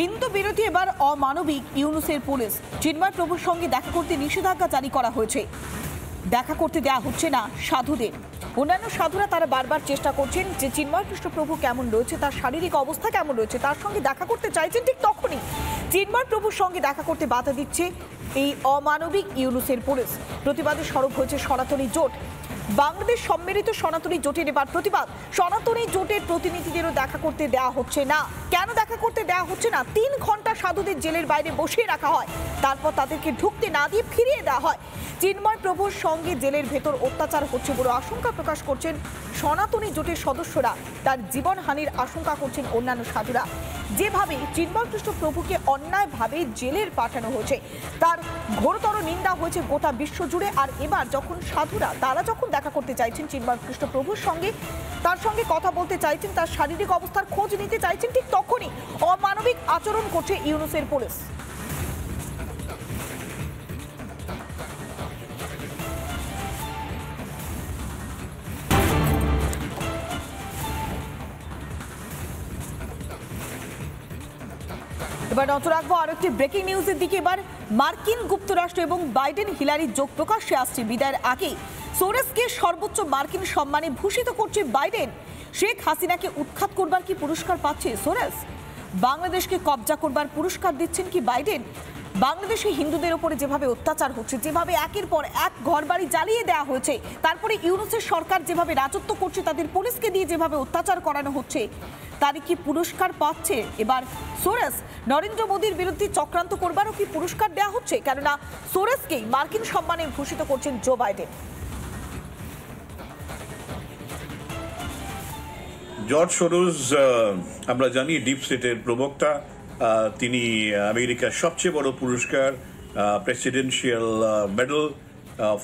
হিন্দু বিরোধী এবার অমানবিক ইউনুসের পুলিশ। চিন্ময় প্রভুর সঙ্গে দেখা করতে নিষেধাজ্ঞা জারি করা হয়েছে। দেখা করতে দেওয়া হচ্ছে না সাধুদের। অন্যান্য সাধুরা তারা বারবার চেষ্টা করছেন যে চিন্ময় কৃষ্ণ প্রভু কেমন রয়েছে, তার শারীরিক অবস্থা কেমন রয়েছে, তার সঙ্গে দেখা করতে চাইছেন। ঠিক তখনই চিন্ময় প্রভুর সঙ্গে দেখা করতে বাধা দিচ্ছে এই অমানবিক ইউনুসের পুলিশ। প্রতিবাদে সরব হয়েছে সনাতনী জোট। বাংলাদেশ সম্মিলিত সনাতনী জোটের এবার প্রতিবাদ। সনাতনী জোটের প্রতিনিধিদেরও দেখা করতে দেওয়া হচ্ছে না। কেন দেখা করতে দেওয়া হচ্ছে না? 3 ঘন্টা সাধুদের জেলের বাইরে বসিয়ে রাখা হয়, তারপর তাদেরকে ঢুকতে না দিয়ে ফিরিয়ে দেওয়া হয়। চিন্ময় প্রভুর সঙ্গে জেলের ভেতর অত্যাচার হচ্ছে বলে আশঙ্কা প্রকাশ করছেন সনাতনী জোটের সদস্যরা। তার জীবনহানির আশঙ্কা করছেন অন্যান্য সাধুরা। যেভাবে চিন্ময় কৃষ্ণ প্রভুকে অন্যায়ভাবে জেলের পাঠানো হয়েছে, তার ঘোরতর নিন্দা হয়েছে গোটা বিশ্ব জুড়ে। আর এবার যখন সাধুরা তারা যখন দেখা করতে চাইছেন চিন্ময় কৃষ্ণ প্রভুর সঙ্গে, তার সঙ্গে কথা বলতে চাইছেন, তার শারীরিক অবস্থার খোঁজ নিতে চাইছেন, ঠিক তখনই অমানবিক আচরণ করছে ইউনুসের পুলিশ। এবার নজর রাখবো আরো একটি ব্রেকিং নিউজের দিকে। এবার মার্কিন যুক্তরাষ্ট্র এবং বাইডেন হিলারির যোগ প্রকাশ্যে আসছে। বিদায়ের আগে সোরেসকে সর্বোচ্চ মার্কিন সম্মানে ভূষিত করছে বাইডেন। শেখ হাসিনাকে উৎখাত করবার কি পুরস্কার পাচ্ছে সোরেস? বাংলাদেশকে কবজা করবার পুরস্কার দিচ্ছেন কি বাইডেন? বাংলাদেশে হিন্দুদের উপরে যেভাবে অত্যাচার হচ্ছে, যেভাবে একের পর এক ঘরবাড়ি জ্বালিয়ে দেওয়া হয়েছে, তারপরে ইউনুসের সরকার যেভাবে রাজত্ব করছে, তাদের পুলিশকে দিয়ে যেভাবে অত্যাচার করানো হচ্ছে, তারই কি পুরস্কার পাচ্ছে এবার সোরেস? নরেন্দ্র মোদীর বিরুদ্ধে চক্রান্ত করবারও কি পুরস্কার দেওয়া হচ্ছে? কেননা সোরেসকেই মার্কিন সম্মানে ভূষিত করছেন জো বাইডেন। জর্জ সোরোস আমরা জানি ডিপ স্টেটের প্রবক্তা। তিনি আমেরিকার সবচেয়ে বড় পুরস্কার প্রেসিডেন্সিয়াল মেডেল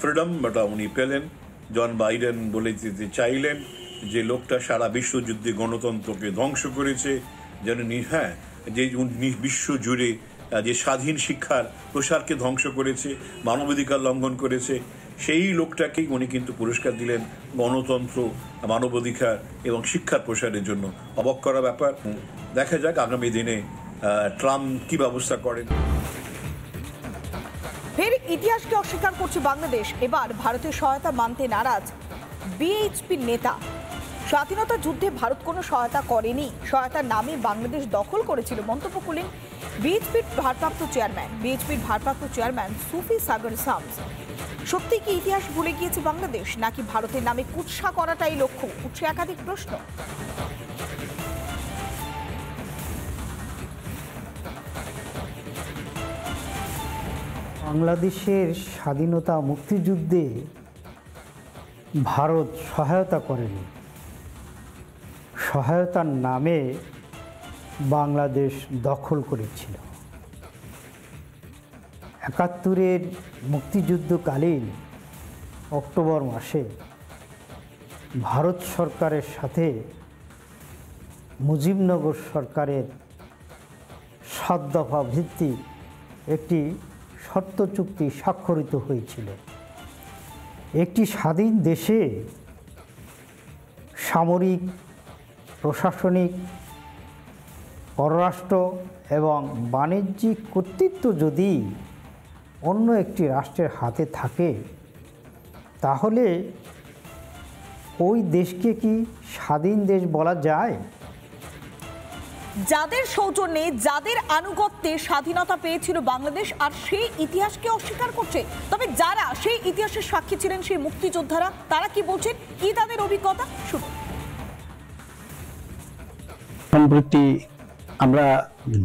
ফ্রিডম ওটা উনি পেলেন। জন বাইডেন বলে দিতে চাইলেন যে লোকটা সারা বিশ্বযুদ্ধে গণতন্ত্রকে ধ্বংস করেছে, যেন হ্যাঁ যে বিশ্ব জুড়ে যে স্বাধীন শিক্ষার প্রসারকে ধ্বংস করেছে, মানবাধিকার লঙ্ঘন করেছে, সেই লোকটাকেই উনি কিন্তু পুরস্কার দিলেন গণতন্ত্র, মানবাধিকার এবং শিক্ষার প্রসারের জন্য। অবাক করা ব্যাপার। দেখা যাক আগামী দিনে ট্রাম্প কি ব্যবস্থা করেন। ফের ইতিহাসকে অস্বীকার করছে বাংলাদেশ। এবার ভারতের সহায়তা মানতে নারাজ বিএইচপির নেতা। স্বাধীনতা যুদ্ধে ভারত কোনো সহায়তা করেনি, সহায়তার নামে বাংলাদেশ দখল করেছিল মন্তব্য করলেন বিএইচপির ভারপ্রাপ্ত চেয়ারম্যান সুফি সাগর শামস। সত্যি কি ইতিহাস ভুলে গিয়েছে বাংলাদেশ, নাকি ভারতের নামে কুৎসা করাটাই লক্ষ্য? উঠছে একাধিক প্রশ্ন। বাংলাদেশের স্বাধীনতা মুক্তিযুদ্ধে ভারত সহায়তা করেনি, সহায়তার নামে বাংলাদেশ দখল করেছিল। ৭১-এর মুক্তিযুদ্ধকালীন অক্টোবর মাসে ভারত সরকারের সাথে মুজিবনগর সরকারের ৭ দফা ভিত্তিক একটি শর্ত চুক্তি স্বাক্ষরিত হয়েছিল। একটি স্বাধীন দেশে সামরিক, প্রশাসনিক, পররাষ্ট্র এবং বাণিজ্যিক কর্তৃত্ব যদি অন্য একটি রাষ্ট্রের হাতে থাকে, তাহলে ওই দেশকে কি স্বাধীন দেশ বলা যায়? যাদের সৌজন্যে, যাদের আনুগত্যে স্বাধীনতা পেয়েছিল বাংলাদেশ, আর সেই ইতিহাসকে অস্বীকার করছে। তবে যারা সেই ইতিহাসের সাক্ষী ছিলেন, সেই মুক্তিযোদ্ধারা, তারা কি বলছেন, কি তাদের অভিজ্ঞতা শুনুন। সম্প্রতি আমরা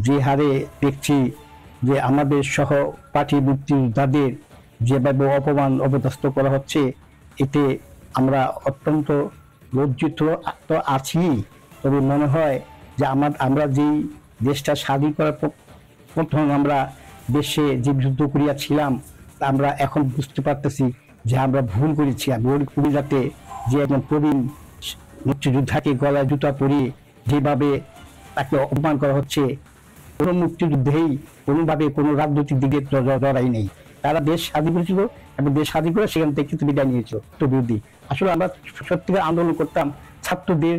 যে হারে দেখছি যে আমাদের সহপাঠী মুক্তিযোদ্ধাদের যেভাবে অপমান অপদস্থ করা হচ্ছে, এতে আমরা অত্যন্ত লজ্জিত তো আছি। তবে মনে হয় যে আমরা যেই দেশটা স্বাধীন করার প্রথম আমরা দেশে যে যুদ্ধ করিয়াছিলাম, আমরা এখন বুঝতে পারতেছি যে আমরা ভুল করেছি। আমি ওই কুড়িলাতে যে একজন প্রবীণ মুক্তিযোদ্ধাকে গলায় জুতা পরিয়ে যেভাবে তাকে অপমান করা হচ্ছে, কোনো মুক্তিযুদ্ধেই কোনোভাবে কোনো রাজনৈতিক দিকে জড়াই নেই। তারা দেশ স্বাধীন করেছিল এবং দেশ স্বাধীন করে সেখান থেকে বিদায় নিয়েছিল বিরোধী। আসলে আমরা সত্যিকার আন্দোলন করতাম ছাত্রদের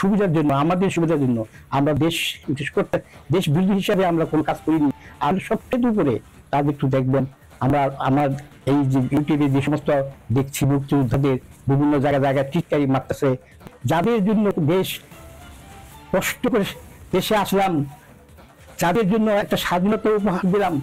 সুবিধার জন্য, আমাদের সুবিধার জন্য আমরা দেশ বিরোধী হিসাবে আমরা কোনো কাজ করিনি। আর সবচেয়ে উপরে তাদের একটু দেখবেন, আমার এই যে ইউটিউবে যে সমস্ত দেখছি মুক্তিযোদ্ধাদের বিভিন্ন জায়গায় টিটকারি মারতেছে, যাদের জন্য দেশ কষ্ট করে দেশে আসলাম, যাদের জন্য একটা স্বাধীনতা উপহার দিলাম,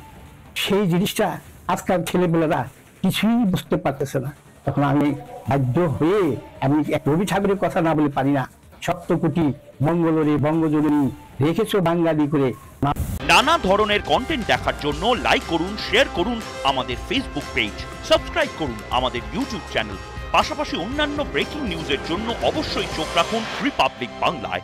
সেই জিনিসটা আজকাল ছেলেমেয়েরা কিছুই বুঝতে পারতেছে না। তখন আমি বাধ্য হয়ে আমি এক রবি ঠাকুরের কথা না বলে পারি না, সপ্তকোটি মঙ্গলরে বঙ্গজননী রেখেছো বাঙালি করে। নানা ধরনের কন্টেন্ট দেখার জন্য লাইক করুন, শেয়ার করুন আমাদের ফেসবুক পেজ, সাবস্ক্রাইব করুন আমাদের ইউটিউব চ্যানেল। পাশাপাশি অন্যান্য ব্রেকিং নিউজের জন্য অবশ্যই চোখ রাখুন রিপাবলিক বাংলায়।